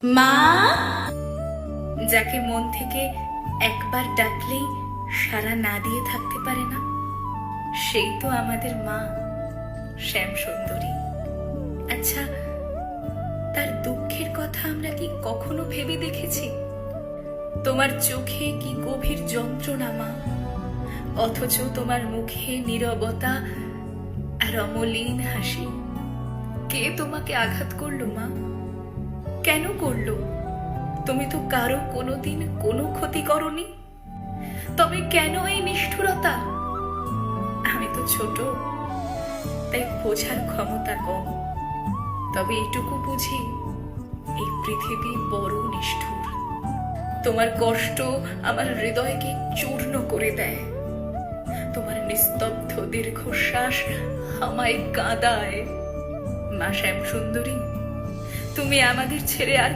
মা, যাকে মন থেকে একবার ডাকলেই সাড়া না দিয়ে থাকতে পারে না, সেই তো আমাদের মা শ্যাম সুন্দরী। আচ্ছা, তার দুঃখের কথা আমরা কি কখনো ভেবে দেখেছি? তোমার চোখে কি গভীর যন্ত্রণা মা, অথচ তোমার মুখে নীরবতা আর অমলিন হাসি। কে তোমাকে আঘাত করলো মা? কেন করলো? তুমি তো কারো কোনোদিন কোনো ক্ষতি করনি, তবে কেন এই নিষ্ঠুরতা? আমি তো ছোট, তাই বোঝার ক্ষমতা কম, তবে এটুকু বুঝি এই পৃথিবী বড় নিষ্ঠুর। তোমার কষ্ট আমার হৃদয়কে চূর্ণ করে দেয়, তোমার নিস্তব্ধ দীর্ঘশ্বাস আমায় কাঁদায়। মা শ্যাম সুন্দরী, তুমি আমাদের ছেড়ে আর